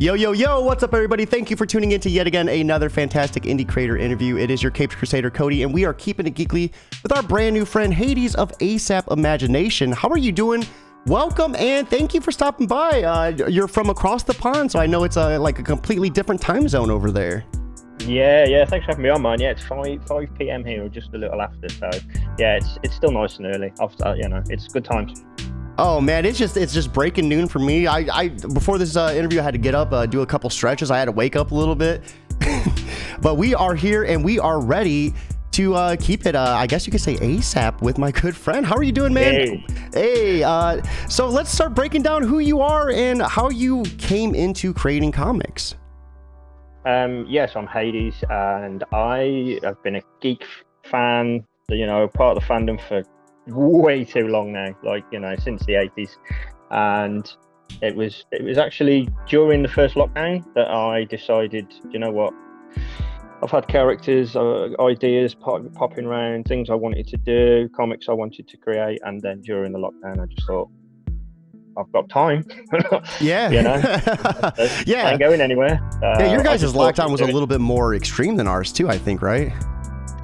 Yo, yo, yo, what's up, everybody? Thank you for tuning in to yet again another fantastic indie creator interview. It is your Caped Crusader, Cody, and we are keeping it geekly with our brand new friend, Haydes of ASAP Imagination. How are you doing? Welcome, and thank you for stopping by. You're from across the pond, so I know it's like a completely different time zone over there. Yeah, thanks for having me on, man. Yeah, it's 5 p.m. here, or just a little after, so yeah, it's still nice and early. It's good times. Oh man, it's just breaking noon for me. I before this interview, I had to get up, do a couple stretches. I had to wake up a little bit, but we are here and we are ready to keep it. I guess you could say ASAP with my good friend. How are you doing, man? Hey. So let's start breaking down who you are and how you came into creating comics. Yes, I'm Haydes, and I have been a geek fan. Part of the fandom for way too long now, since the 80s, and it was actually during the first lockdown that I decided, you know what, I've had characters, ideas popping around, things I wanted to do, comics I wanted to create, and then during the lockdown I just thought, I've got time. Yeah. Yeah, I ain't going anywhere. Yeah, your guys' lockdown was a little bit more extreme than ours too, I think, right?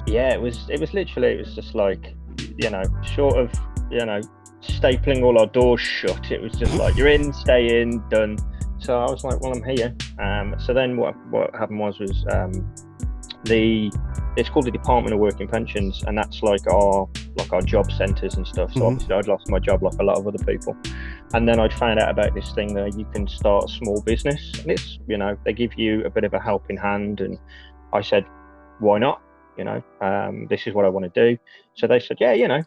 Yeah, it was just like, short of, stapling all our doors shut, it was just like, you're in, stay in, done. So I was like, well, I'm here. So then what happened was it's called the Department of Work and Pensions, and that's like our job centres and stuff. So obviously I'd lost my job like a lot of other people. And then I'd found out about this thing that you can start a small business, and it's, they give you a bit of a helping hand. And I said, why not? This is what I want to do. So they said, yeah,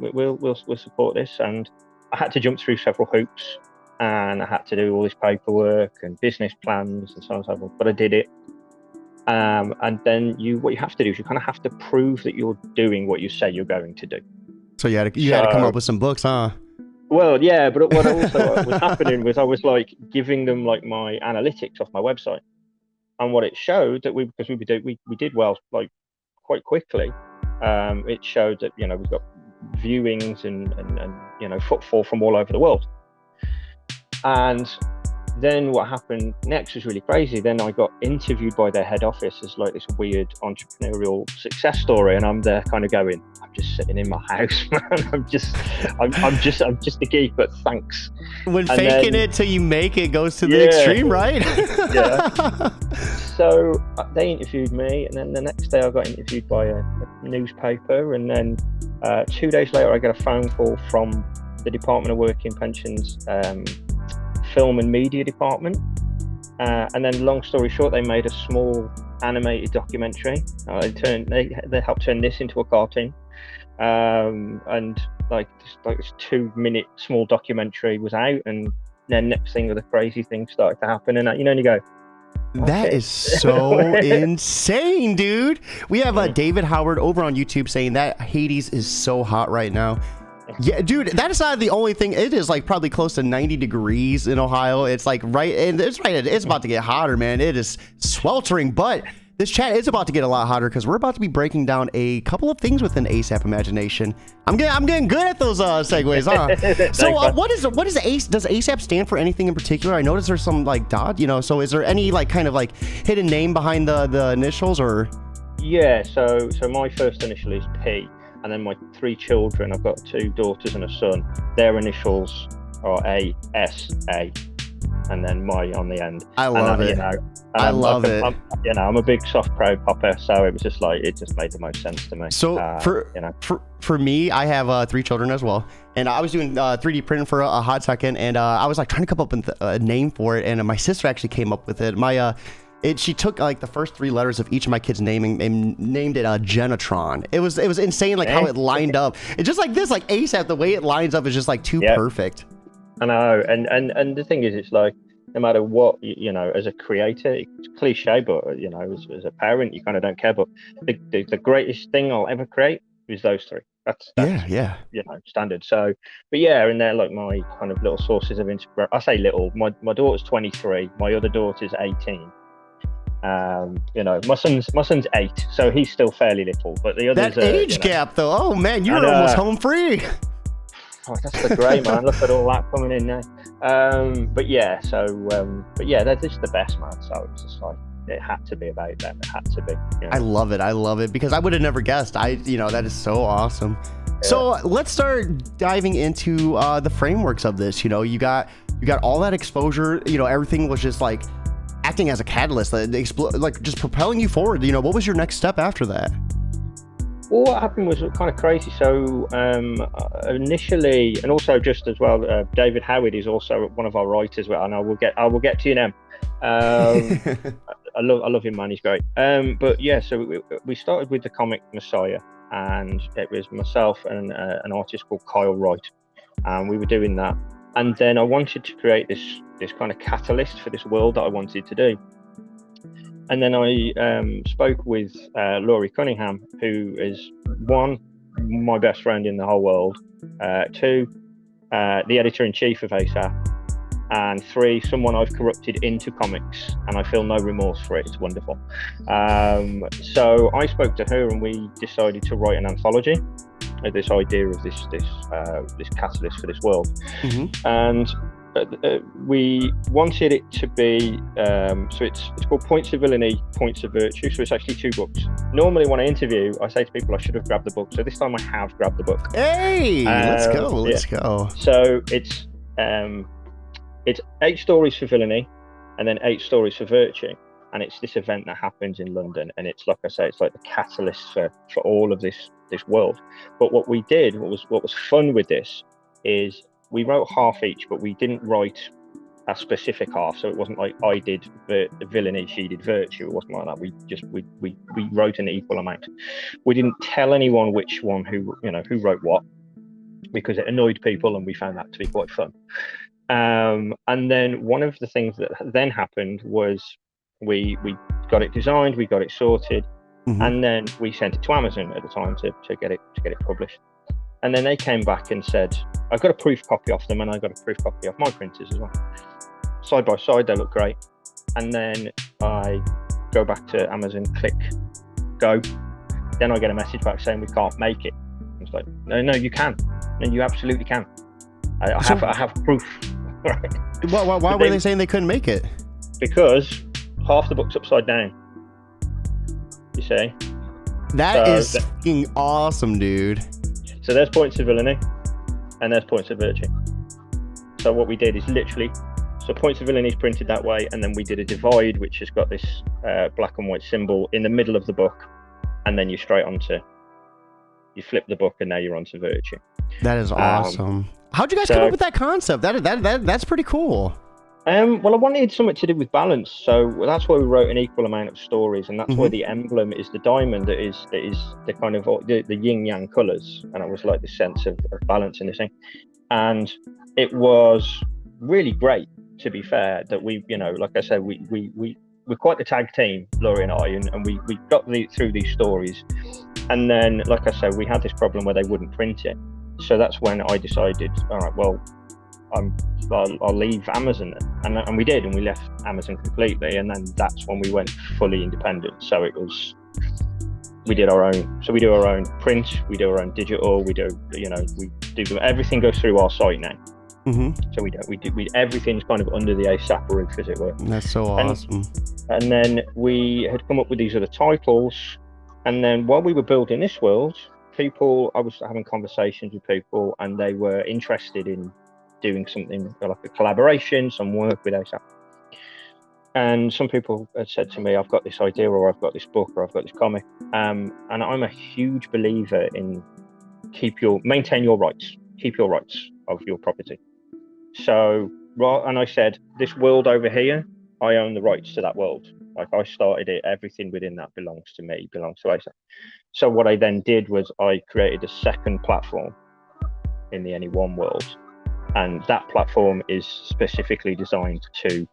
we'll support this. And I had to jump through several hoops, and I had to do all this paperwork and business plans and so on and so forth, but I did it. And then what you have to do is you kind of have to prove that you're doing what you say you're going to do. So you had to come up with some books, huh? Well, yeah, but what also was happening was I was like giving them like my analytics off my website, and what it showed that we did well, like quite quickly. It showed that we've got viewings and footfall from all over the world. And then what happened next was really crazy. Then I got interviewed by their head office as like this weird entrepreneurial success story, and I'm there kind of going, I'm just sitting in my house, man. I'm just a geek, but thanks. When faking it till you make it goes to the extreme, right? Yeah. So they interviewed me, and then the next day I got interviewed by a newspaper, and then 2 days later I got a phone call from the Department of Work and Pensions film and media department, and then long story short, they made a small animated documentary. They helped turn this into a cartoon, and this 2-minute small documentary was out, and then next thing the crazy things started to happen, and you go, that is so insane, dude. We have David Howard over on YouTube saying that Hades is so hot right now. Yeah, dude, that is not the only thing. It is like probably close to 90 degrees in Ohio. It's like it's about to get hotter, man. It is sweltering, but this chat is about to get a lot hotter because we're about to be breaking down a couple of things within ASAP Imagination. I'm getting good at those segues, huh? So what is ACE? Does ASAP stand for anything in particular? I noticed there's some like dot, so is there any like kind of like hidden name behind the initials, or? Yeah, so my first initial is P. And then my 3 children, I've got 2 daughters and a son, their initials are A-S-A, and then my on the end. I love it. I love it. I'm a big soft proud papa, so it was just like, it just made the most sense to me. So for me, I have 3 children as well, and I was doing 3D printing for a hot second, and I was like trying to come up with a name for it, and my sister actually came up with it. She took like the first 3 letters of each of my kids' name and named it Genetron. It was insane, like how it lined up. It's just like this, like ASAP, the way it lines up is just like too perfect. I know, and the thing is, it's like no matter what, as a creator, it's cliche, but as a parent, you kind of don't care. But the greatest thing I'll ever create is those 3. That's standard. So, but yeah, and they're like my kind of little sources of inspiration. I say little. My daughter's 23. My other daughter's 18. My son's 8, so he's still fairly little, but the others that age gap though. Oh man, you're almost home free. Oh, that's the grey, man. Look at all that coming in now. But yeah, they're just the best, man. So it's just like, it had to be about them. It had to be. You know? I love it because I would have never guessed. That is so awesome. Yeah. So let's start diving into the frameworks of this. You got all that exposure. Everything was just like acting as a catalyst, like just propelling you forward. What was your next step after that? Well, what happened was kind of crazy. So initially, and also just as well, David Howard is also one of our writers, and I will get to you now. I love him, man. He's great. But yeah, so we started with the comic Messiah, and it was myself and an artist called Kyle Wright, and we were doing that. And then I wanted to create this kind of catalyst for this world that I wanted to do. And then I spoke with Laurie Cunningham, who is one, my best friend in the whole world, two, the editor-in-chief of ASAP, and three, someone I've corrupted into comics, and I feel no remorse for it. It's wonderful. So I spoke to her, and we decided to write an anthology. This idea of this catalyst for this world, and we wanted it to be so it's called Points of Villainy, Points of Virtue. So it's actually 2 books. Normally when I interview, I say to people I should have grabbed the book, so this time I have grabbed the book. Hey, let's go. So it's 8 stories for villainy and then 8 stories for virtue, and it's this event that happens in London, and it's, like I say, it's like the catalyst for all of this world. But what we did, what was fun with this, is we wrote half each, but we didn't write a specific half. So it wasn't like I did villainy, she did virtue. It wasn't like that. We wrote an equal amount. We didn't tell anyone which one who wrote what, because it annoyed people, and we found that to be quite fun. And then one of the things that then happened was we got it designed, we got it sorted, and then we sent it to Amazon at the time to get it published. And then they came back and said, I got a proof copy off them, and I got a proof copy off my printers as well. Side by side, they look great. And then I go back to Amazon, click go. Then I get a message back saying we can't make it. It's like, no, you can. No, you absolutely can. I have proof. Right. Why were they saying they couldn't make it? Because half the book's upside down. You see? That is fucking awesome, dude. So there's Points of Villainy, and there's Points of Virtue. So what we did is literally, so Points of Villainy is printed that way, and then we did a divide, which has got this black and white symbol in the middle of the book, and then you flip the book, and now you're onto Virtue. That is awesome. How'd you guys come up with that concept? That's pretty cool. Well, I wanted something to do with balance, so that's why we wrote an equal amount of stories, and that's why the emblem is the diamond. That is the kind of the yin yang colors, and it was like the sense of balance in this thing. And it was really great, to be fair, that we, like I said, we're quite the tag team, Laurie and I, and we got through these stories, and then, like I said, we had this problem where they wouldn't print it. So that's when I decided, all right, well, I'll leave Amazon, and we did, and we left Amazon completely, and then that's when we went fully independent. So we did our own. So we do our own print, we do our own digital, we do everything goes through our site now. So we everything's kind of under the ASAP roof, as it were. That's so awesome. And then we had come up with these other titles, and then while we were building this world, I was having conversations with people, and they were interested in doing something like a collaboration, some work with ASAP. And some people had said to me, I've got this idea, or I've got this book, or I've got this comic. And I'm a huge believer in maintain your rights, keep your rights of your property. So, and I said, this world over here, I own the rights to that world. Like, I started it, everything within that belongs to me, belongs to ASAP. So what I then did was I created a second platform in the Anyone world. And that platform is specifically designed to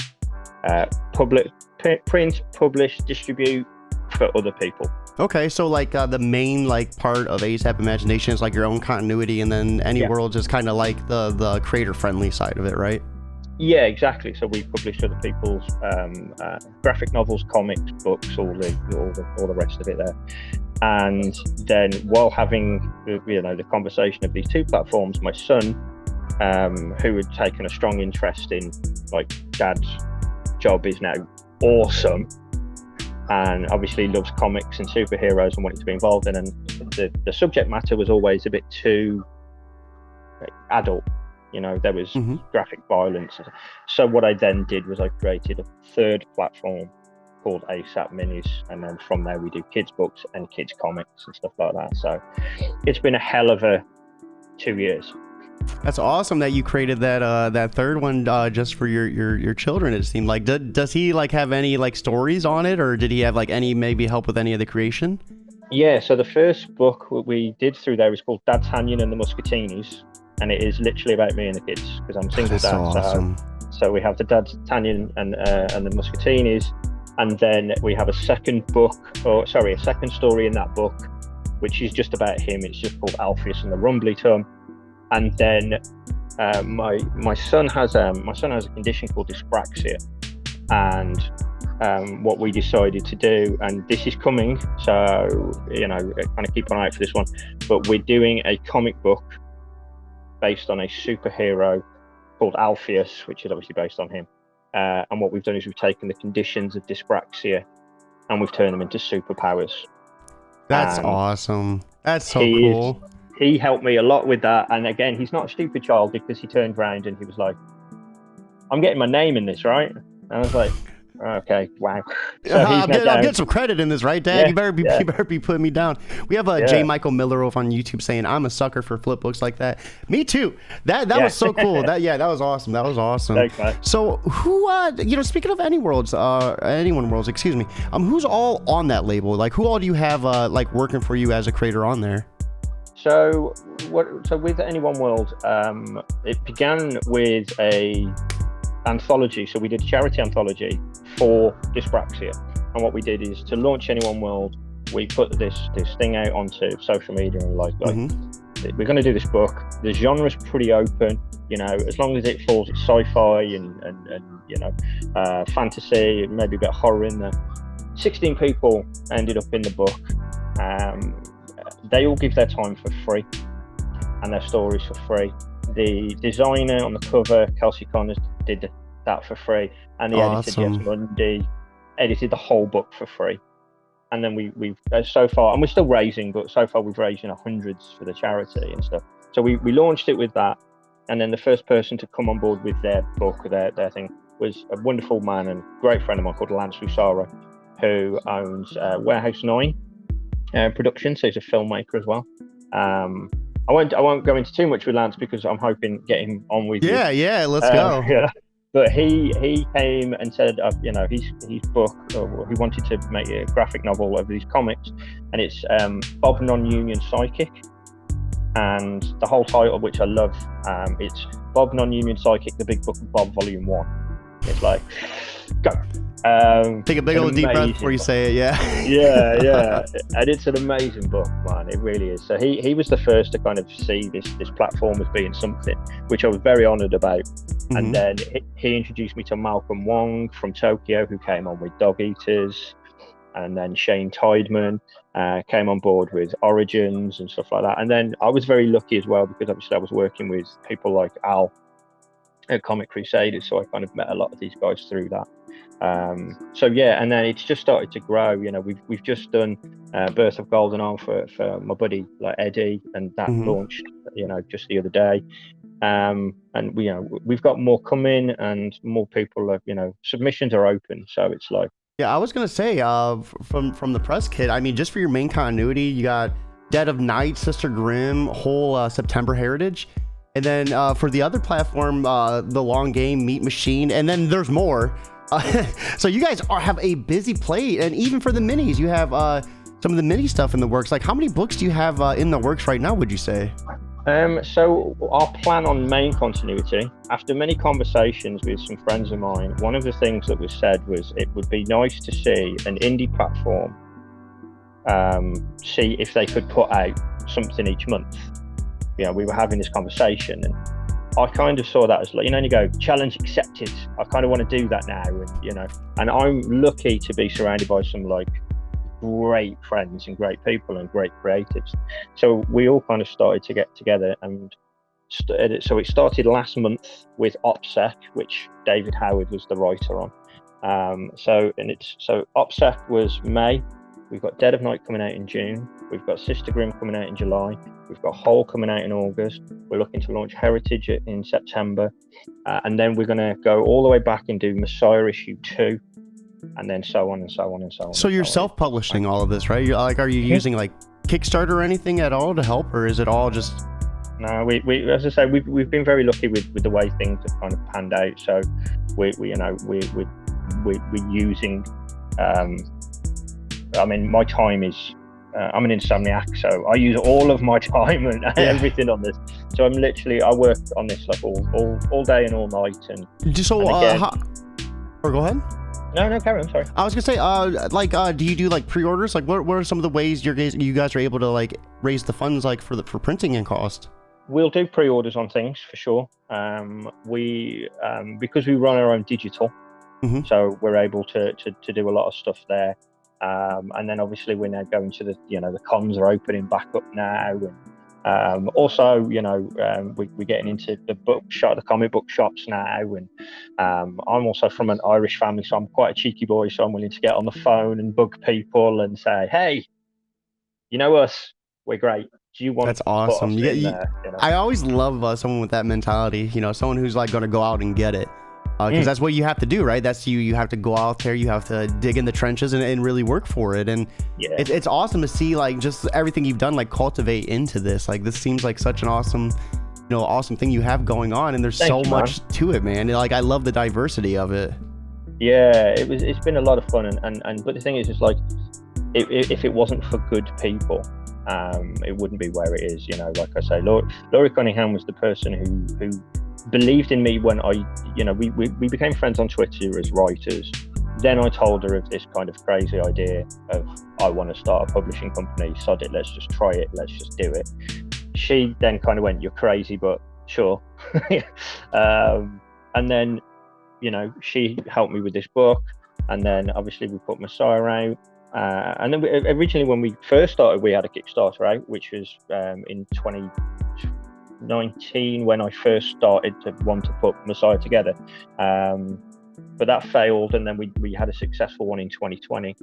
print, publish, distribute for other people. Okay, so like the main part of ASAP Imagination is like your own continuity, and then Any World is kind of like the creator friendly side of it, right? Yeah, exactly. So we publish other people's graphic novels, comics, books, all the rest of it there. And then while having the conversation of these two platforms, my son who had taken a strong interest in, like, Dad's job is now awesome, and obviously loves comics and superheroes and wanted to be involved in, and the subject matter was always a bit too adult. There was graphic violence. So what I then did was I created a third platform called ASAP Minis, and then from there we do kids books and kids comics and stuff like that. So it's been a hell of a 2 years. That's awesome that you created that third one just for your children. It seemed like. Does he like have any like stories on it, or did he have like any maybe help with any of the creation? Yeah, so the first book we did through there is called D'Artagnan and the Muscatinis, and it is literally about me and the kids, because I'm a single dad. So awesome. So we have the D'Artagnan and the Muscatinis, and then we have a second story in that book, which is just about him. It's just called Alpheus and the Rumbly Tum. And then my son has a condition called dyspraxia, and what we decided to do, and this is coming, so kind of keep an eye out for this one, but we're doing a comic book based on a superhero called Alpheus, which is obviously based on him, and what we've done is we've taken the conditions of dyspraxia and we've turned them into superpowers. That's awesome. That's so cool. He helped me a lot with that, and again, he's not a stupid child, because he turned around and he was like, "I'm getting my name in this, right?" And I was like, "Okay, wow." So I'll get some credit in this, right, Dad? Yeah, you better be putting me down. We have J. Michael Miller over on YouTube saying, "I'm a sucker for flip books like that." Me too. That was so cool. That was awesome. That was awesome. Okay. So who speaking of anyone worlds, excuse me, who's all on that label? Like, who all do you have like working for you as a creator on there? So with Anyone World, it began with a anthology. So we did a charity anthology for dyspraxia, and what we did is, to launch Anyone World, we put this thing out onto social media, and like we're going to do this book. The genre's pretty open, as long as it falls, it's sci-fi and fantasy, maybe a bit of horror in there. 16 people ended up in the book. They all give their time for free and their stories for free. The designer on the cover, Kelsey Connors, did that for free, and the editor, Jess Mundy, edited the whole book for free. And then we've so far, and we're still raising, but so far we've raised hundreds for the charity and stuff. So we launched it with that, and then the first person to come on board with their book, their thing, was a wonderful man and great friend of mine called Lance Rusara, who owns Warehouse 9 production, so he's a filmmaker as well. I won't go into too much with Lance, because I'm hoping to get him on with you. Yeah, let's go. Yeah. But he came and said, his book, he wanted to make a graphic novel of these comics, and it's Bob Non-Union Psychic, and the whole title, which I love, it's Bob Non-Union Psychic, the Big Book of Bob, Volume 1. It's like, go. Take a big old deep breath before you say it. yeah, and it's an amazing book, man. It really is. So he was the first to kind of see this platform as being something, which I was very honored about. And then he introduced me to Malcolm Wong from Tokyo, who came on with Dog Eaters, and then Shane Tideman came on board with Origins and stuff like that. And then I was very lucky as well, because obviously I was working with people like Al at Comic Crusaders, so I kind of met a lot of these guys through that. And then it's just started to grow. We've just done Birth of Golden Arm for my buddy like Eddie, and that launched just the other day. And we've got more coming, and more people are, submissions are open, so it's like, yeah, I was gonna say from the press kit, I mean, just for your main continuity, you got Dead of Night, Sister Grimm, whole September Heritage. And then for the other platform, The Long Game, Meat Machine, and then there's more. So you guys have a busy plate, and even for the minis, you have some of the mini stuff in the works. Like, how many books do you have in the works right now, would you say? So our plan on main continuity, after many conversations with some friends of mine, one of the things that was said was it would be nice to see an indie platform see if they could put out something each month. We were having this conversation, and I kind of saw that as like, you go, challenge accepted. I kind of want to do that now, and I'm lucky to be surrounded by some like great friends and great people and great creatives. So we all kind of started to get together, and So it started last month with OPSEC, which David Howard was the writer on. So OPSEC was May. We've got Dead of Night coming out in June. We've got Sister Grimm coming out in July. We've got Hole coming out in August. We're looking to launch Heritage in September. And then we're going to go all the way back and do Messiah issue 2. And then so on and so on and so on. So you're self-publishing all of this, right? You're like, are you using like Kickstarter or anything at all to help, or is it all just? No, we as I say, we've been very lucky with the way things have kind of panned out. So we're using. I mean, my time is. I'm an insomniac, so I use all of my time and everything on this. So I work on this like all day and all night. And just so, or go ahead. No, carry on. Sorry. I was gonna say, do you do like pre-orders? Like, what are some of the ways you guys are able to like raise the funds like for printing and cost? We'll do pre-orders on things for sure. We because we run our own digital, so we're able to do a lot of stuff there. And then obviously we're now going to the cons are opening back up now, and also we're getting into the comic book shops now, and I'm also from an Irish family, so I'm quite a cheeky boy, so I'm willing to get on the phone and bug people and say, hey, you know us, we're great. Do you want? That's awesome. I always love someone with that mentality. Someone who's like going to go out and get it. Because that's what you have to do, right? That's you have to go out there, you have to dig in the trenches and really work for it. And it's awesome to see like just everything you've done, like cultivate into this. Like this seems like such an awesome thing you have going on, and there's so much to it, man. Like I love the diversity of it. Yeah, it's been a lot of fun, and but the thing is, it's like if it wasn't for good people, it wouldn't be where it is. Like I say, Laurie Cunningham was the person who believed in me when we became friends on Twitter as writers. Then I told her of this kind of crazy idea of I want to start a publishing company. Sod it, let's just try it, let's just do it. She then kind of went, you're crazy, but sure. And then she helped me with this book, and then obviously we put Messiah out, and then originally when we first started we had a Kickstarter out, which was in 2019 when I first started to want to put Messiah together, but that failed, and then we had a successful one in 2020.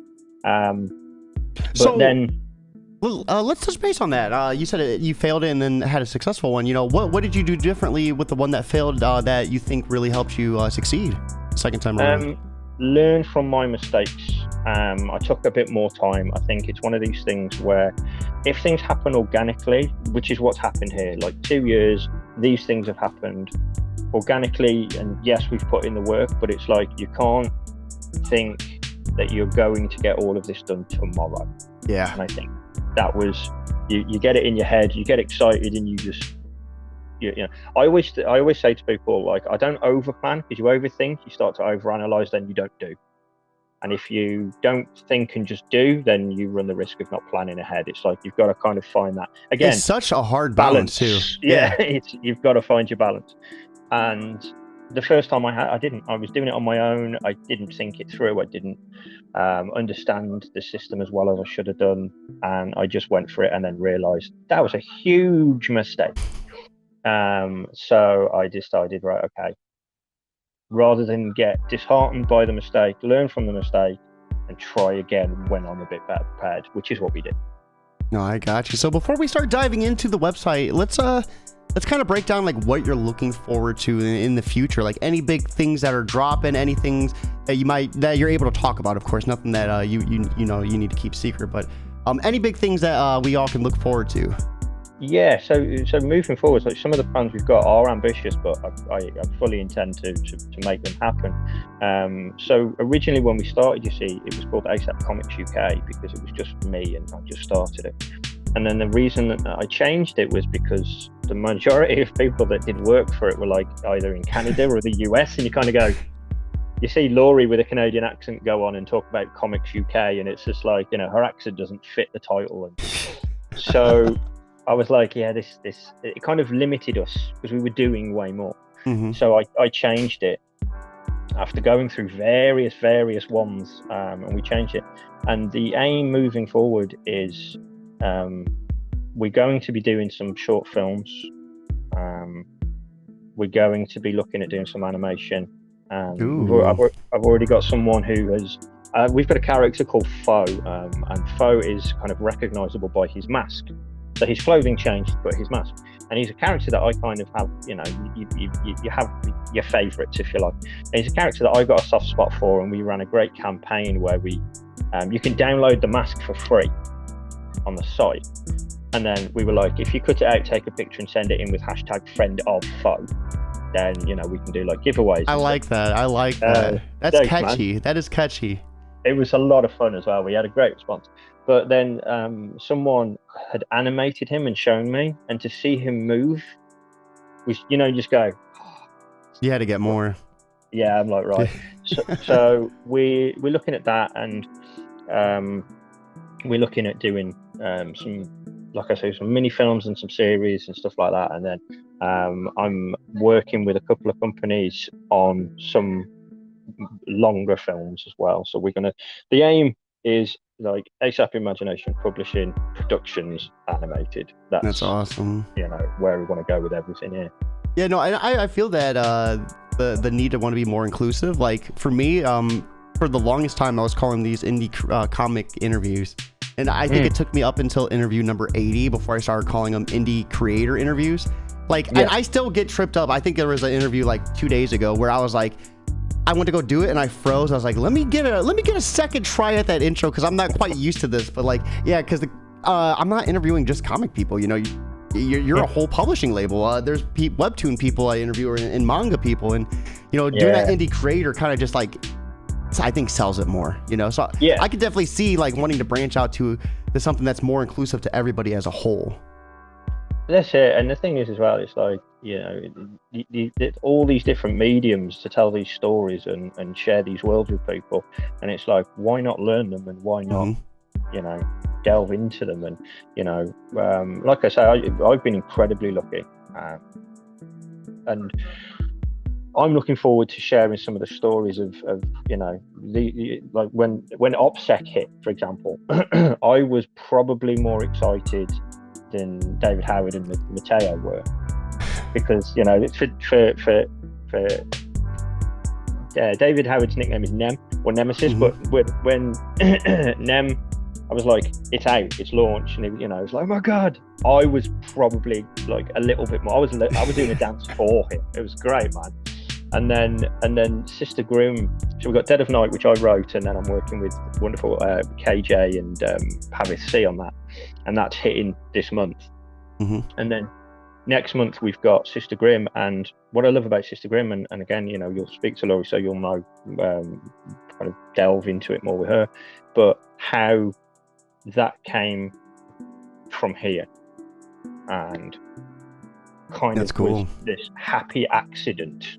Let's touch base on that. You said you failed it and then had a successful one. What did you do differently with the one that failed that you think really helped you succeed second time around? Learn from my mistakes. I took a bit more time. I think it's one of these things where if things happen organically, which is what's happened here, like 2 years, these things have happened organically, and yes, we've put in the work, but it's like you can't think that you're going to get all of this done tomorrow. Yeah. And I think that was, you get it in your head, you get excited, and you just, I always say to people, like, I don't overplan, because you overthink, you start to overanalyze, then you don't do. And if you don't think and just do, then you run the risk of not planning ahead. It's like you've got to kind of find that. Again, it's such a hard balance too. Yeah, you've got to find your balance. And the first time I was doing it on my own. I didn't think it through. I didn't understand the system as well as I should have done. And I just went for it and then realized that was a huge mistake. So I decided, right, okay, rather than get disheartened by the mistake, learn from the mistake and try again when I'm a bit better prepared, which is what we did. No, I got you. So before we start diving into the website, let's kind of break down like what you're looking forward to in the future, like any big things that are dropping, any things that you're able to talk about. Of course, nothing that you need to keep secret, but any big things that we all can look forward to. Yeah, so moving forward, like some of the plans we've got are ambitious, but I fully intend to make them happen. So originally when we started, you see, it was called ASAP Comics UK because it was just me and I just started it. And then the reason that I changed it was because the majority of people that did work for it were like either in Canada or the US, and you kind of go, you see Laurie with a Canadian accent go on and talk about Comics UK, and it's just like, her accent doesn't fit the title. And so I was like, yeah, this it kind of limited us because we were doing way more. Mm-hmm. So I changed it after going through various ones, and we changed it. And the aim moving forward is we're going to be doing some short films. We're going to be looking at doing some animation. I've Ooh. already got someone who has. We've got a character called Foe, and Foe is kind of recognizable by his mask. So his clothing changed, but his mask. And he's a character that I kind of have, you have your favourites, if you like. And he's a character that I got a soft spot for, and we ran a great campaign where you can download the mask for free on the site. And then we were like, if you cut it out, take a picture and send it in with #friendoffoe, then, we can do like giveaways. I like that. I like that. That's catchy. Man. That is catchy. It was a lot of fun as well. We had a great response. But then someone had animated him and shown me, and to see him move, was, just go. You had to get more. Yeah, I'm like, right. so we're looking at that, and we're looking at doing some, like I say, some mini films and some series and stuff like that. And then I'm working with a couple of companies on some longer films as well. So the aim is like ASAP Imagination Publishing Productions Animated. That's awesome. Where we want to go with everything here. Yeah, no, I feel that the need to want to be more inclusive. Like for me, for the longest time, I was calling these indie comic interviews. And I think it took me up until interview number 80 before I started calling them indie creator interviews. Like, yeah. I still get tripped up. I think there was an interview like 2 days ago where I was like, I went to go do it and I froze. I was like, let me get a second try at that intro, because I'm not quite used to this. But like, yeah, because I'm not interviewing just comic people. You're a whole publishing label. There's webtoon people I interview, and manga people, and doing that indie creator kind of just like, I think sells it more. So yeah. I could definitely see like wanting to branch out to something that's more inclusive to everybody as a whole. That's it. And the thing is as well, it's like, all these different mediums to tell these stories and share these worlds with people. And it's like, why not learn them, and why not, delve into them? And, like I say, I've been incredibly lucky. And I'm looking forward to sharing some of the stories of like when OPSEC hit, for example, I was probably more excited than David Howard and Mateo were, because for David Howard's nickname is Nem or Nemesis, but when Nem, I was like, it's out, it's launched, and it's like, oh my god, I was probably like a little bit more. I was doing a dance for him. It was great, man. And then Sister Grimm. So we've got Dead of Night, which I wrote, and then I'm working with wonderful KJ and Pavis C on that, and that's hitting this month. And then next month we've got Sister Grimm. And what I love about Sister Grimm, and again, you'll speak to Laurie, so you'll know, kind of delve into it more with her, but how that came from here, and kind That's of cool. was this happy accident.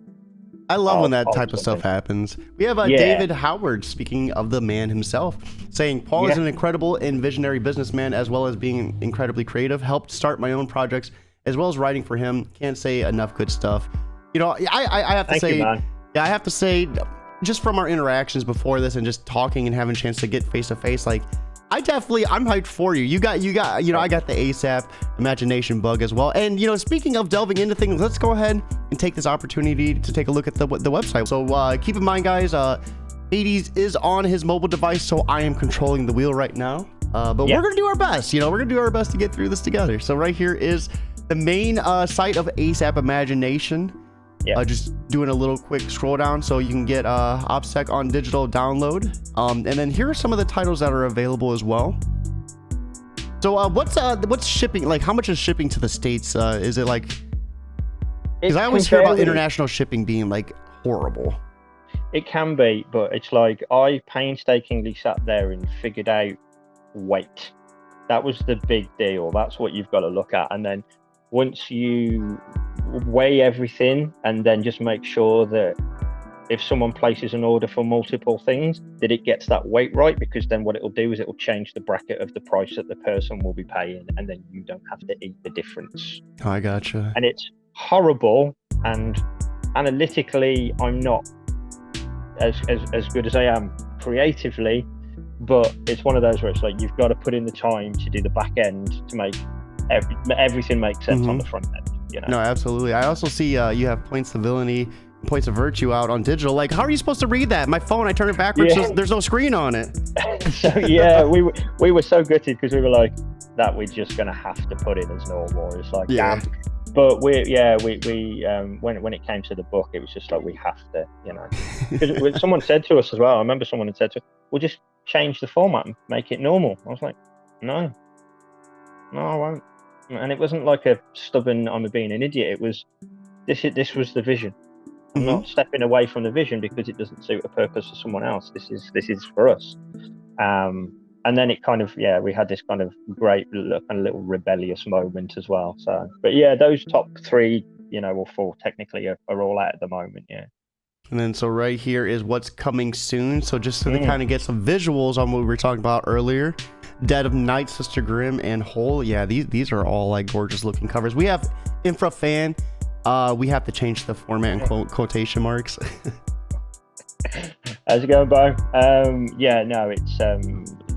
I love when that type of stuff happens. We have David Howard, speaking of the man himself, saying, Paul is an incredible and visionary businessman, as well as being incredibly creative. Helped start my own projects, as well as writing for him. Can't say enough good stuff. I have to say, I have to say, just from our interactions before this and just talking and having a chance to get face to face, like, I'm hyped for you. You got, I got the ASAP Imagination bug as well. And, speaking of delving into things, let's go ahead and take this opportunity to take a look at the website. So keep in mind, guys, Haydes is on his mobile device, so I am controlling the wheel right now. But we're going to do our best. We're going to do our best to get through this together. So right here is the main site of ASAP Imagination. Just doing a little quick scroll down so you can get OPSEC on digital download. And then here are some of the titles that are available as well. So what's shipping? Like, how much is shipping to the States? Is it like, because I always hear about international shipping being like horrible. It can be, but it's like, I painstakingly sat there and figured out weight. That was the big deal. That's what you've got to look at. And then once you weigh everything, and then just make sure that if someone places an order for multiple things, that it gets that weight right, because then what it'll do is it'll change the bracket of the price that the person will be paying, and then you don't have to eat the difference. Oh, I gotcha. And it's horrible, and analytically I'm not as good as I am creatively, but it's one of those where it's like, you've got to put in the time to do the back end to make everything make sense on the front end. you know. No, absolutely. I also see you have points of villainy, points of virtue out on digital. Like, how are you supposed to read that? My phone, I turn it backwards, so there's no screen on it. So yeah, we were so gutted because we were like, that we're just gonna have to put in as normal. It's like, damn. But when it came to the book, it was just like, we have to, you know. Because someone said to us as well, I remember someone had said to us, we'll just change the format and make it normal. I was like, no, I won't. And it wasn't like a stubborn, I'm being an idiot. It was, this was the vision. I'm not stepping away from the vision because it doesn't suit a purpose for someone else. This is for us. And then it kind of, we had this kind of great little rebellious moment as well. So, but yeah, those top 3, you know, or 4 technically are all out at the moment. Yeah. And then so right here is what's coming soon. So just to kind of get some visuals on what we were talking about earlier, Dead of Night, Sister Grimm, and Hole. Yeah, these are all like gorgeous looking covers. We have Infra Fan. We have to change the format and quotation marks. How's it going, Bo?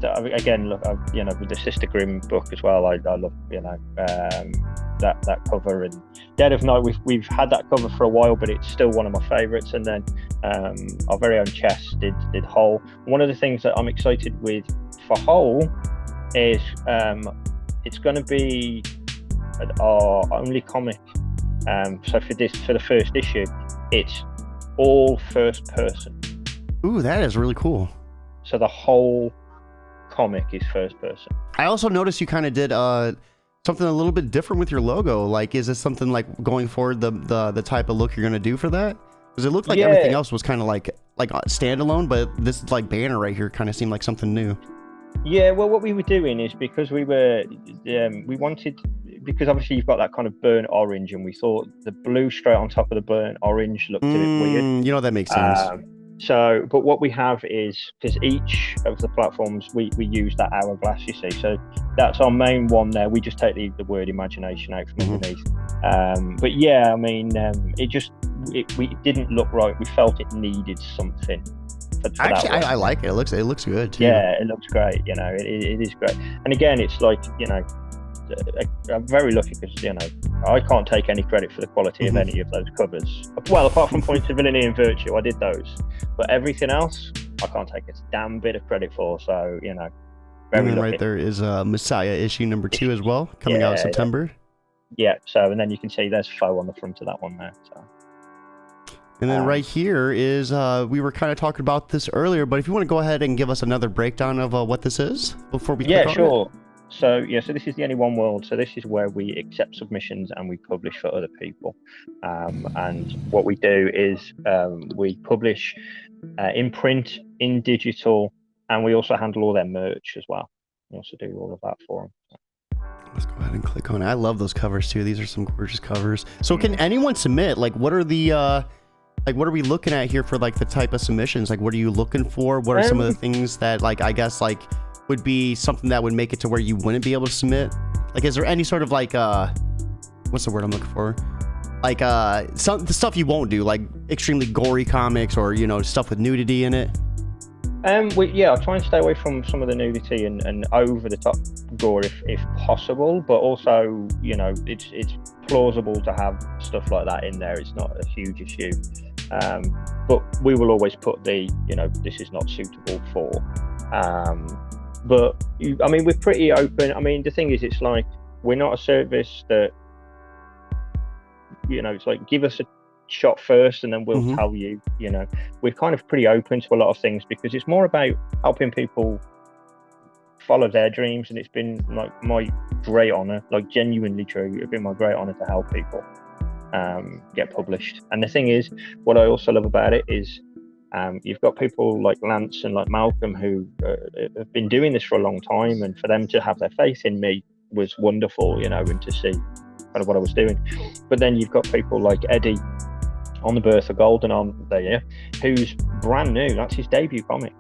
It's again, look, you know, with the Sister Grimm book as well, I love, you know, that cover, and Dead of Night, we've had that cover for a while, but it's still one of my favorites. And then our very own Chess did Hole. One of the things that I'm excited with for Hole is it's going to be our only comic. So for the first issue, it's all first person. Ooh, that is really cool. So the whole comic is first person. I also noticed you kind of did something a little bit different with your logo. Like, is this something like going forward, the type of look you're gonna do for that? Because it looked like everything else was kind of like standalone, but this like banner right here kind of seemed like something new. Yeah, well, what we were doing is because we wanted, because obviously you've got that kind of burnt orange, and we thought the blue straight on top of the burnt orange looked a bit weird. You know, that makes sense. So, but what we have is, because each of the platforms we use that hourglass, you see, so that's our main one there. We just take the word imagination out from underneath. But yeah, I mean, it didn't look right. We felt it needed something. Actually, I like it. It looks good too. Yeah, it looks great. You know, it is great. And again, it's like, you know, I'm very lucky because, you know, I can't take any credit for the quality of any of those covers. Well, apart from Points of Villainy and Virtue, I did those. But everything else, I can't take a damn bit of credit for. So, you know, very and then lucky. Right there is Messiah issue number 2 as well, coming out in September. Yeah. So, and then you can see there's Foe on the front of that one there. So. And then right here is, we were kind of talking about this earlier, but if you want to go ahead and give us another breakdown of what this is before we click on sure. So so this is the Only One World. So this is where we accept submissions and we publish for other people. And what we do is we publish in print, in digital, and we also handle all their merch as well. We also do all of that for them. Let's go ahead and click on it. I love those covers too. These are some gorgeous covers. So can anyone submit? Like, what are the what are we looking at here for like the type of submissions? Like, what are you looking for? What are some of the things that, like, I guess like would be something that would make it to where you wouldn't be able to submit? Like, is there any sort of like what's the word I'm looking for? Like some the stuff you won't do, like extremely gory comics, or, you know, stuff with nudity in it? I'll try and stay away from some of the nudity and over the top gore if possible, but also, you know, it's plausible to have stuff like that in there. It's not a huge issue. But we will always put you know, this is not suitable for. But I mean, we're pretty open. I mean, the thing is, it's like, we're not a service that, you know, it's like, give us a shot first and then we'll tell you. You know, we're kind of pretty open to a lot of things because it's more about helping people follow their dreams, and it's been like my great honor, like genuinely true, it's been my great honor to help people get published. And the thing is, what I also love about it is you've got people like Lance and like Malcolm who have been doing this for a long time, and for them to have their faith in me was wonderful, you know, and to see kind of what I was doing. But then you've got people like Eddie on the Birth of Golden on there, who's brand new. That's his debut comic,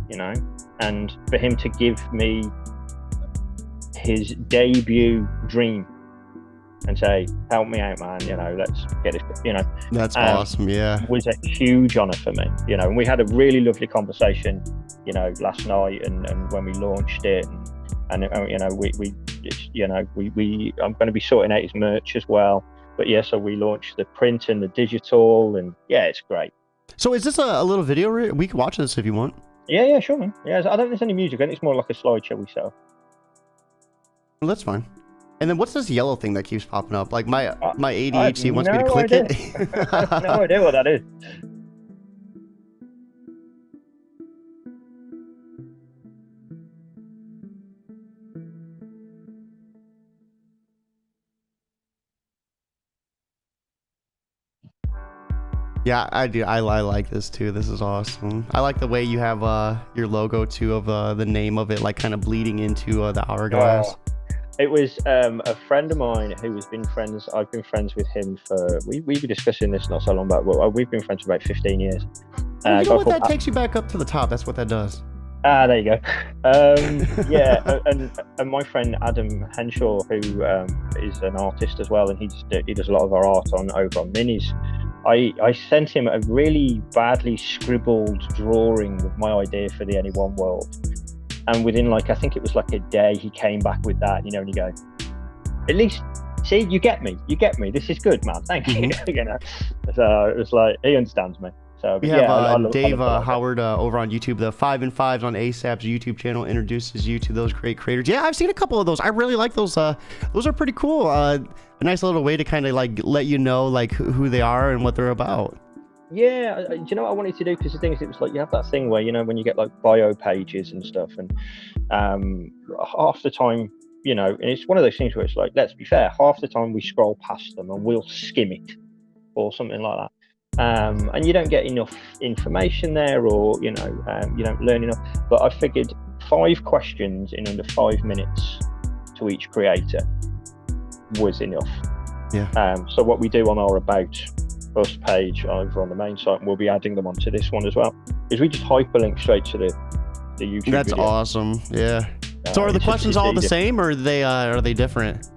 you know, and for him to give me his debut dream and say, help me out, man, you know, let's get it, you know. That's awesome. Yeah, was a huge honor for me, you know. And we had a really lovely conversation, you know, last night and when we launched it, and you know, we I'm going to be sorting out his merch as well. But yeah, so we launched the print and the digital, and yeah, it's great. So is this a little video? We can watch this if you want. Yeah, sure, man. Yeah, I don't think there's any music. I think it's more like a slideshow we set up. Well, that's fine. And then what's this yellow thing that keeps popping up? Like my ADHD wants me to no click idea. it. I have no idea what that is. Yeah, I do. I like this too. This is awesome. I like the way you have your logo too of the name of it, like kind of bleeding into the hourglass. Well, it was a friend of mine who has been friends. I've been friends with him for. We were discussing this not so long back. Well, we've been friends for about 15 years. You know what? That takes you back up to the top. That's what that does. There you go. Yeah, and my friend Adam Henshaw, who is an artist as well, and he does a lot of our art over on Minis. I sent him a really badly scribbled drawing of my idea for the Anyone World, and within I think it was like a day, he came back with that, and you go, at least, see, you get me, this is good, man, thank you. So it was like, he understands me. So we have Dave Howard over on YouTube. The 5 and 5s on ASAP's YouTube channel introduces you to those great creators. Yeah, I've seen a couple of those. I really like those. Those are pretty cool. A nice little way to kind of let you know who they are and what they're about. Yeah, do you know what I wanted to do? Because the thing is, it was you have that thing where when you get bio pages and stuff, and half the time, and it's one of those things where it's let's be fair, half the time we scroll past them and we'll skim it or something like that. And you don't get enough information there, or you don't learn enough. But I figured 5 questions in under 5 minutes to each creator was enough. Yeah. So what we do on our About Us page over on the main site, and we'll be adding them onto this one as well, is we just hyperlink straight to the YouTube. That's video. Awesome. Yeah. So are the questions all the same, or are they different?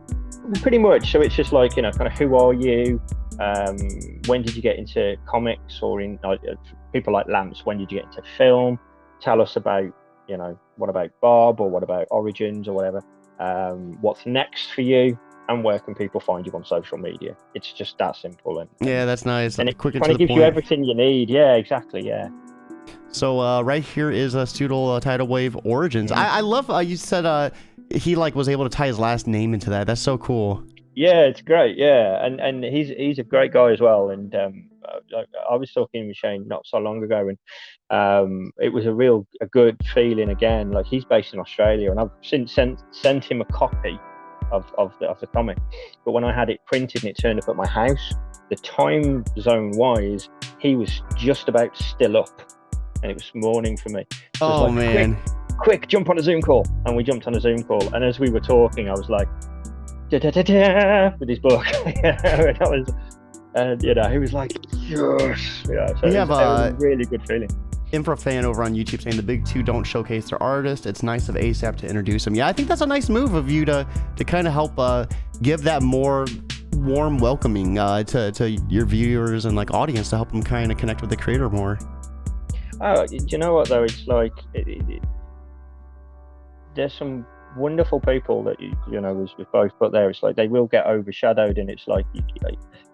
Pretty much. So it's just kind of who are you? When did you get into comics, or in people like Lance, when did you get into film? Tell us about, what about Bob, or what about Origins, or whatever. What's next for you, and where can people find you on social media? It's just that simple. And yeah, that's nice. And it quick kind of gives you everything you need. Yeah, exactly. Yeah. So right here is a Stoodle Tidal Wave Origins. I love you said he was able to tie his last name into that. That's so cool. Yeah, it's great. Yeah, and he's a great guy as well. And I was talking with Shane not so long ago, and it was a good feeling again. He's based in Australia, and I've since sent him a copy of the comic. But when I had it printed and it turned up at my house, the time zone wise, he was just about still up, and it was morning for me. So man! Quick, jump on a Zoom call, and we jumped on a Zoom call. And as we were talking, I was like, with his book. That was, he was like, yes. Yeah, so it was a really good feeling. Infrafan over on YouTube saying the big two don't showcase their artist. It's nice of ASAP to introduce them. Yeah, I think that's a nice move of you to kind of help give that more warm welcoming to your viewers and audience, to help them kind of connect with the creator more. Oh, do you know what though? It's there's some wonderful people that we've both put there. It's they will get overshadowed, and it's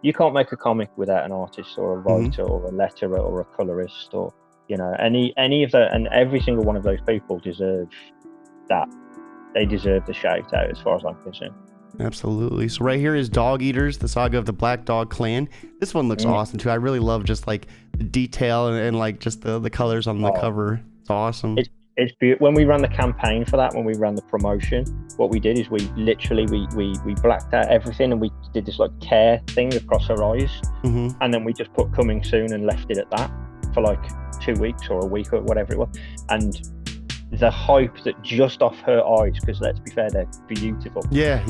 you can't make a comic without an artist or a writer or a letterer or a colorist, or any of that, and every single one of those people deserve that. They deserve the shout out, as far as I'm concerned. Absolutely. So right here is Dog Eaters, the saga of the Black Dog Clan. This one looks awesome too. I really love just the detail and just the colors on the cover. It's awesome. It's beautiful. When we ran the campaign for that, when we ran the promotion, what we did is we literally we blacked out everything, and we did this tear thing across her eyes, and then we just put coming soon and left it at that for 2 weeks or a week or whatever it was. And the hype that just off her eyes, because let's be fair, they're beautiful. Yeah.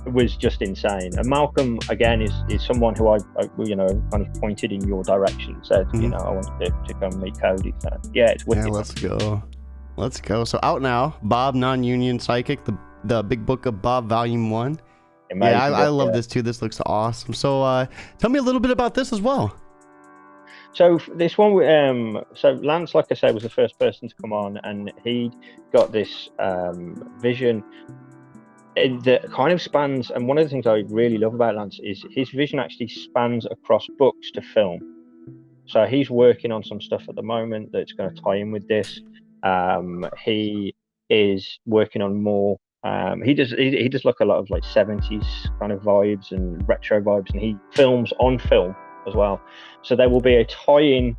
Was just insane. And Malcolm again is someone who I kind of pointed in your direction, said I wanted to go and meet Cody. So yeah, it's wicked. Yeah, let's go. So out now, Bob Non-Union Psychic, the Big Book of Bob Volume 1. Amazing. Yeah, I love this too. This looks awesome. So tell me a little bit about this as well. So this one, so Lance, like I say, was the first person to come on, and he got this vision that kind of spans, and one of the things I really love about Lance is his vision actually spans across books to film. So he's working on some stuff at the moment that's going to tie in with this. He is working on more. He does like a lot of like 70s kind of vibes and retro vibes, and he films on film as well. So there will be a tie-in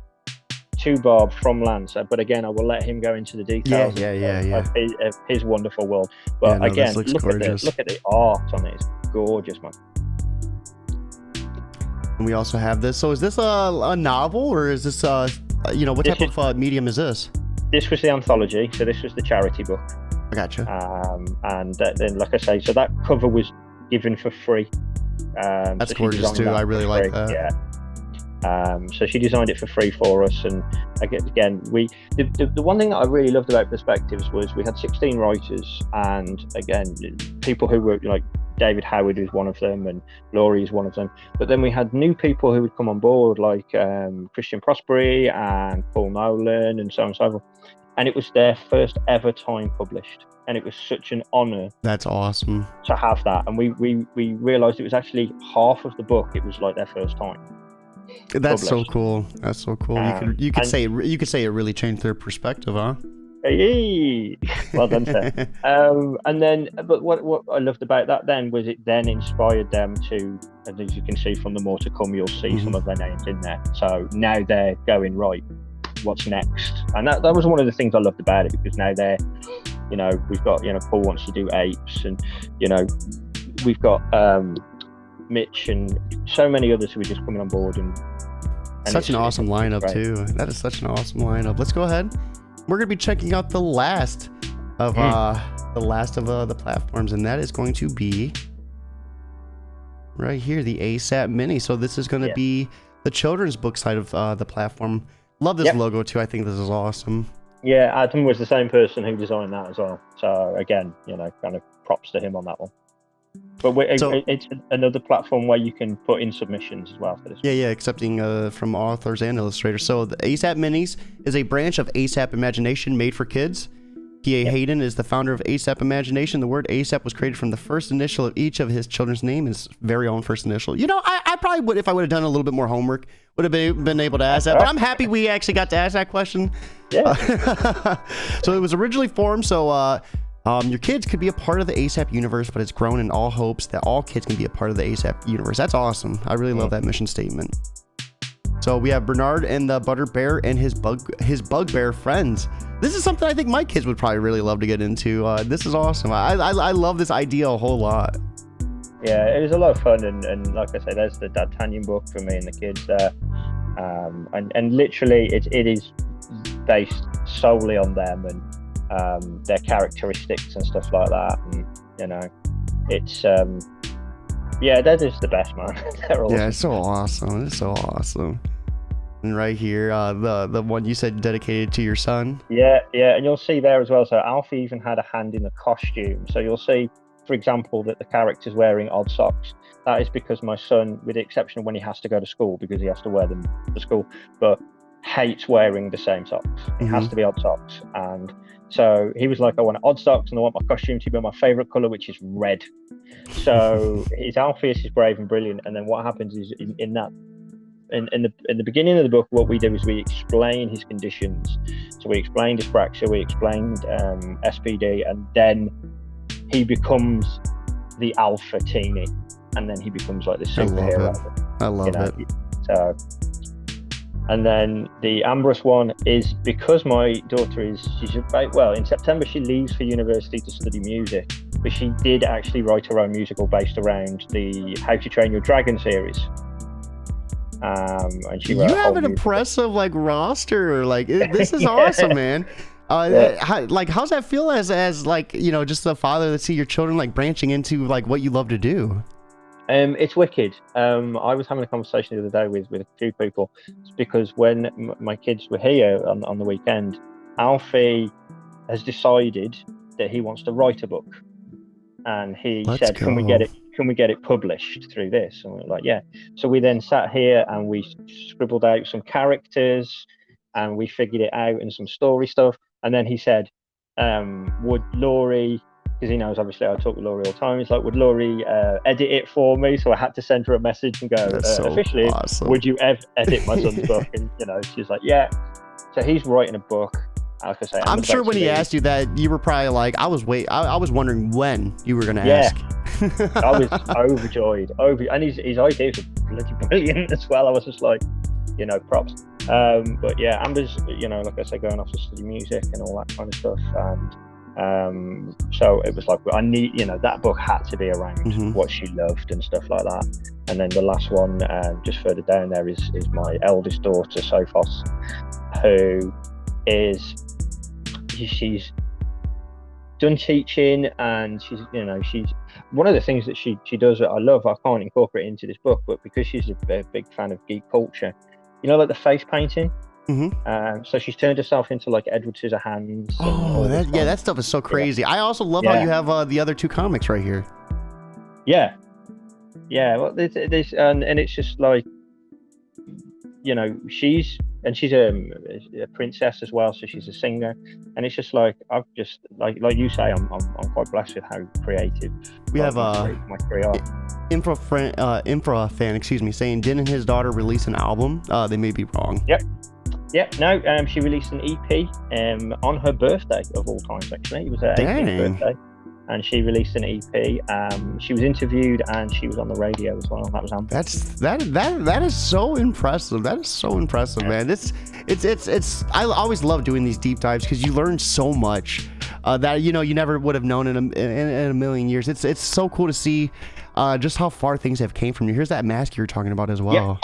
to Bob from Lance, but again, I will let him go into the details of his wonderful world. But again, look at the art on it; it's gorgeous, man. And we also have this. So is this a novel, or is this what type of medium is this? This was the anthology, so this was the charity book. I gotcha. And then, like I say, so that cover was given for free. That's so gorgeous too. I really like that. Yeah. So she designed it for free for us, and again, the one thing that I really loved about Perspectives was we had 16 writers, and again, people who were like David Howard is one of them, and Laurie is one of them. But then we had new people who would come on board, like Christian Prosperi and Paul Nolan, and so on and so forth. And it was their first ever time published, and it was such an honor. That's awesome to have that. And we realized it was actually half of the book. It was like their first time. That's published. So cool. That's so cool. You could say it really changed their perspective, huh? Hey, well done, sir. And then, but what I loved about that then was it then inspired them to, and as you can see from the more to come, you'll see some of their names in there. So now they're going, right, what's next? And that was one of the things I loved about it, because now they're, we've got, Paul wants to do apes, and, we've got Mitch and so many others who are just coming on board. And such an awesome lineup too. That is such an awesome lineup. Let's go ahead. We're going to be checking out the last of the platforms, and that is going to be right here, the ASAP Mini. So this is going to be the children's book side of the platform. Love this logo too. I think this is awesome. Yeah, Adam was the same person who designed that as well. So again, kind of props to him on that one. But it's another platform where you can put in submissions as well for this. Yeah, accepting from authors and illustrators. So the ASAP Minis is a branch of ASAP Imagination made for kids. P.A. Hayden is the founder of ASAP Imagination. The word ASAP was created from the first initial of each of his children's name, his very own first initial. I probably would, if I would have done a little bit more homework, would have been able to ask that. But I'm happy we actually got to ask that question. Yeah. So it was originally formed so your kids could be a part of the ASAP universe, but it's grown in all hopes that all kids can be a part of the ASAP universe. That's awesome. I really love that mission statement. So we have Bernard and the Butter Bear and his bugbear friends. This is something I think my kids would probably really love to get into. This is awesome. I love this idea a whole lot. Yeah, it was a lot of fun, and like I say, there's the D'Artagnan book for me and the kids there. And literally it is based solely on them and their characteristics and stuff like that, and it's they're just the best, man. They're awesome. Yeah, it's so awesome. It's so awesome. And right here, the one you said dedicated to your son. Yeah, and you'll see there as well. So Alfie even had a hand in the costume. So you'll see, for example, that the character's wearing odd socks. That is because my son, with the exception of when he has to go to school, because he has to wear them to school, but hates wearing the same socks. It has to be odd socks. And so he was like, I want odd socks, and I want my costume to be my favorite color, which is red. So his Alpheus is brave and brilliant. And then what happens is in the beginning of the book, what we do is we explain his conditions. So we explained dyspraxia, we explained SPD, and then he becomes the alpha teeny, and then he becomes like this superhero. I love it. So, and then the Ambrose one is because my daughter in September she leaves for university to study music, but she did actually write her own musical based around the How to Train Your Dragon series. And she wrote you have an impressive roster. This is awesome, man. How's that feel as just a father to see your children branching into what you love to do? It's wicked. I was having a conversation the other day with a few people. It's because when my kids were here on the weekend, Alfie has decided that he wants to write a book, and he said, "Can we get it published through this?" And we were like, "Yeah." So we then sat here and we scribbled out some characters, and we figured it out and some story stuff. And then he said, "Would Laurie?" because he knows obviously I talk with Laurie all the time. He's like, would Laurie edit it for me? So I had to send her a message and go, So officially, awesome. would you edit my son's book? And she's like, yeah. So he's writing a book. Like I say, I'm sure when he asked you that, you were probably like, I was wondering when you were going to ask. I was overjoyed. And his ideas are bloody brilliant as well. I was just like, props. But yeah, Amber's, like I say, going off to study music and all that kind of stuff. And so it was like, I need, that book had to be around what she loved and stuff like that. And then the last one, just further down there, is my eldest daughter, Sophos, who is, she's done teaching, and she's one of the things that she does that I love, I can't incorporate into this book, but because she's a big fan of geek culture, like the face painting. So she's turned herself into like Edward Scissorhands. Oh, that stuff is so crazy. Yeah. I also love how you have the other two comics right here. Yeah. Well, there's and it's just like, she's a princess as well, so she's a singer, and it's just like, I've just like you say, I'm quite blessed with how creative we have my career. Infra fan, saying, didn't his daughter release an album? They may be wrong. Yep. No, she released an EP on her birthday, of all times. Actually, it was her 18th birthday, and she released an EP. She was interviewed and she was on the radio as well. That was Amber. That is so impressive. That is so impressive, man. It's I always love doing these deep dives because you learn so much that you never would have known in a million years. It's so cool to see just how far things have came from you. Here's that mask you were talking about as well.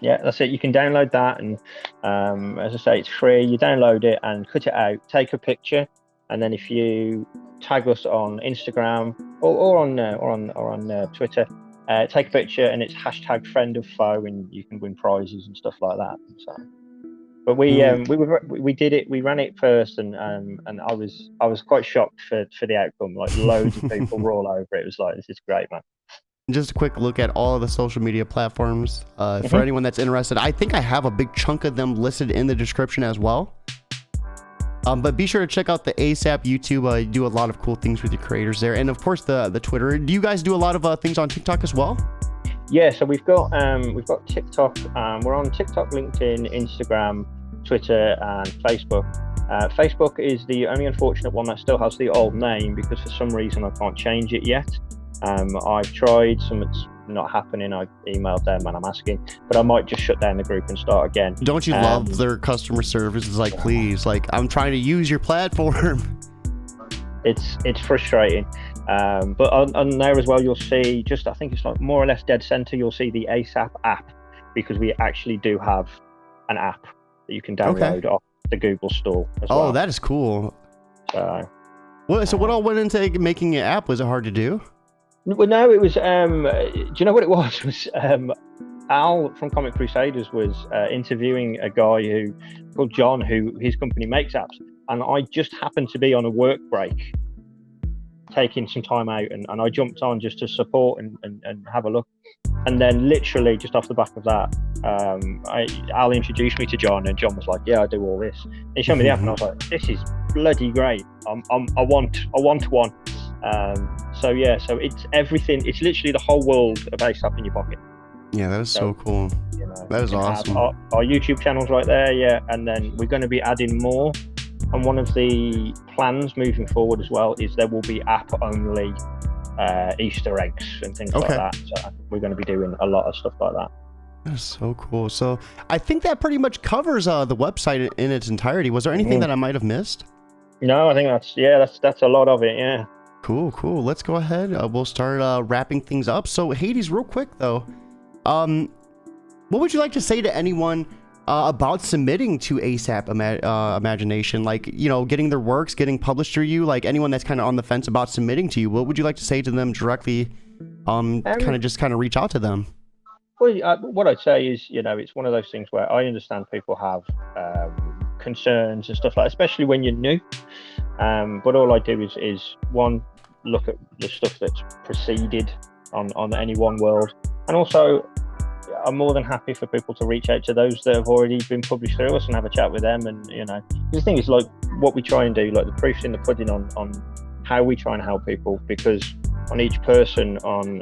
Yeah, that's it. You can download that, and as I say, it's free. You download it and cut it out, take a picture, and then if you tag us on Instagram or on Twitter, take a picture, and it's hashtag friend of foe, and you can win prizes and stuff like that. So, but we did it. We ran it first, and I was quite shocked for the outcome. Like, loads of people were all over it. It was like, this is great, man. Just a quick look at all of the social media platforms for anyone that's interested. I think I have a big chunk of them listed in the description as well. But be sure to check out the ASAP YouTube. You do a lot of cool things with your creators there, and of course the Twitter. Do you guys do a lot of things on TikTok as well? Yeah, so we've got TikTok. We're on TikTok, LinkedIn, Instagram, Twitter, and Facebook. Facebook is the only unfortunate one that still has the old name, because for some reason I can't change it yet. I've tried, something's not happening. I emailed them and I'm asking, but I might just shut down the group and start again. Don't you love their customer service? It's like, please, like, I'm trying to use your platform. It's frustrating. But on there as well, you'll see, just, I think it's like more or less dead center, you'll see the ASAP app, because we actually do have an app that you can download off the Google store as well. Oh, that is cool. So what all went into making an app? Was it hard to do? Well, no, it was, do you know what it was? It was Al from Comic Crusaders was interviewing a guy called John, who his company makes apps. And I just happened to be on a work break, taking some time out, and I jumped on just to support and have a look. And then literally just off the back of that, Al introduced me to John, and John was like, yeah, I do all this. And he showed me the app, and I was like, this is bloody great. I want one. So it's everything. It's literally the whole world of ASAP in your pocket. Yeah, that is so cool. That is awesome. Our YouTube channel's right there, yeah, and then we're going to be adding more. And one of the plans moving forward as well is there will be app-only Easter eggs and things like that. So we're going to be doing a lot of stuff like that. That's so cool. So I think that pretty much covers the website in its entirety. Was there anything that I might have missed? No, I think that's a lot of it. Yeah. Cool. Let's go ahead. We'll start wrapping things up. So Haydes, real quick though, what would you like to say to anyone about submitting to ASAP Imagination? Like, getting their works, getting published through you, like anyone that's kind of on the fence about submitting to you, what would you like to say to them directly? Kind of reach out to them. Well, what I'd say is, it's one of those things where I understand people have concerns and stuff like that, especially when you're new. But all I do is one, look at the stuff that's preceded on any one world, and also I'm more than happy for people to reach out to those that have already been published through us and have a chat with them. And the thing is, like, what we try and do, like, the proof's in the pudding on how we try and help people, because on each person on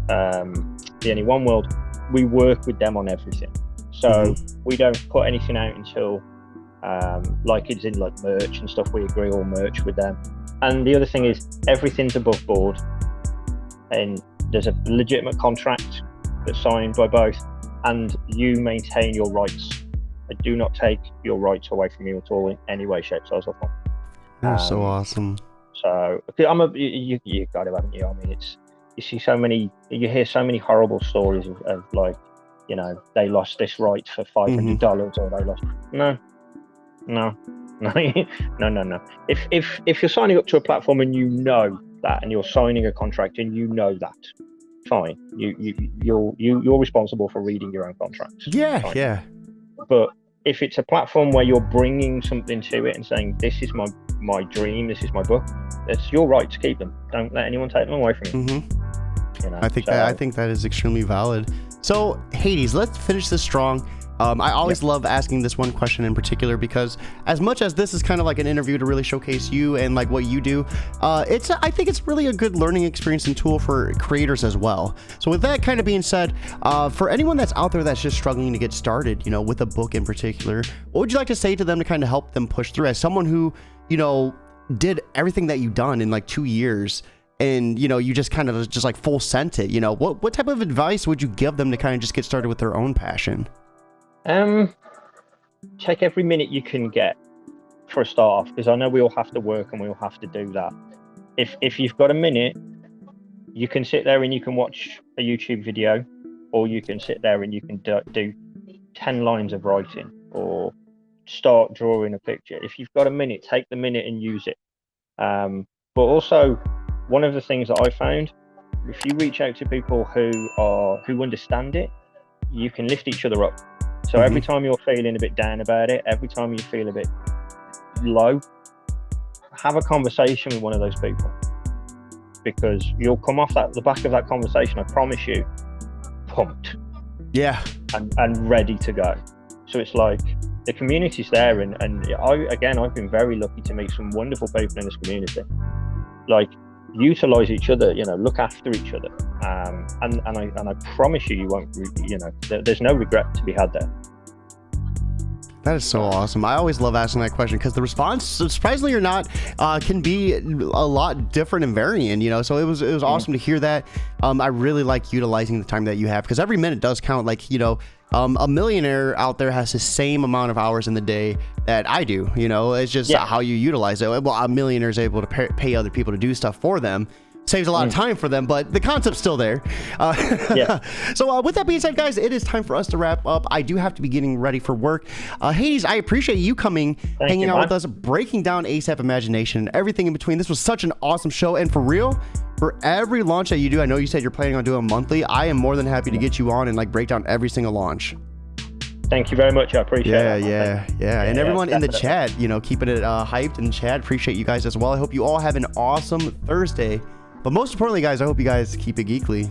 the Any One world, we work with them on everything. So we don't put anything out until like it's in like merch and stuff. We agree all merch with them. And the other thing is everything's above board, and there's a legitimate contract that's signed by both, and you maintain your rights. I do not take your rights away from you at all in any way, shape, size, or form. That's so awesome. So you got to, haven't you? I mean, you hear so many horrible stories of like, you know, they lost this right for $500 or they lost. No. If you're signing up to a platform and you know that, and you're signing a contract and you know that, fine. You're responsible for reading your own contracts. Yeah, fine. yeah. But if it's a platform where you're bringing something to it and saying, this is my dream, this is my book, it's your right to keep them. Don't let anyone take them away from you. You know, I think that is extremely valid. So Haydes, let's finish this strong. I always love asking this one question in particular, because as much as this is kind of like an interview to really showcase you and like what you do, I think it's really a good learning experience and tool for creators as well. So with that kind of being said, for anyone that's out there that's just struggling to get started, you know, with a book in particular, what would you like to say to them to kind of help them push through? As someone who, you know, did everything that you've done in like 2 years, and you know, you just kind of just like full sent it, you know, what type of advice would you give them to kind of just get started with their own passion? Take every minute you can get for a start off, because I know we all have to work and we all have to do that. If you've got a minute, you can sit there and you can watch a YouTube video, or you can sit there and you can do 10 lines of writing, or start drawing a picture. If you've got a minute, take the minute and use it. But also, one of the things that I found, if you reach out to people who understand it, you can lift each other up. So every time you're feeling a bit down about it, every time you feel a bit low, have a conversation with one of those people, because you'll come off the back of that conversation, I promise you, pumped. Yeah. And ready to go. So it's like the community's there, and I've been very lucky to meet some wonderful people in this community. Like, utilize each other, you know, look after each other, and I promise you won't, you know, there's no regret to be had there. That is so awesome. I always love asking that question, because the response, surprisingly or not, can be a lot different and varying, you know. So it was awesome to hear that. I really like utilizing the time that you have, because every minute does count. Like, you know, a millionaire out there has the same amount of hours in the day that I do. You know, it's just how you utilize it. Well, a millionaire is able to pay other people to do stuff for them. Saves a lot of time for them, but the concept's still there. So with that being said, guys, it is time for us to wrap up. I do have to be getting ready for work. Haydes, I appreciate you coming, hanging out with us, breaking down ASAP Imagination and everything in between. This was such an awesome show. And for real, for every launch that you do, I know you said you're planning on doing monthly. I am more than happy to get you on and like break down every single launch. Thank you very much. I appreciate it. Yeah. And everyone in the chat, you know, keeping it hyped in the chat. Appreciate you guys as well. I hope you all have an awesome Thursday. But most importantly, guys, I hope you guys keep it geekly.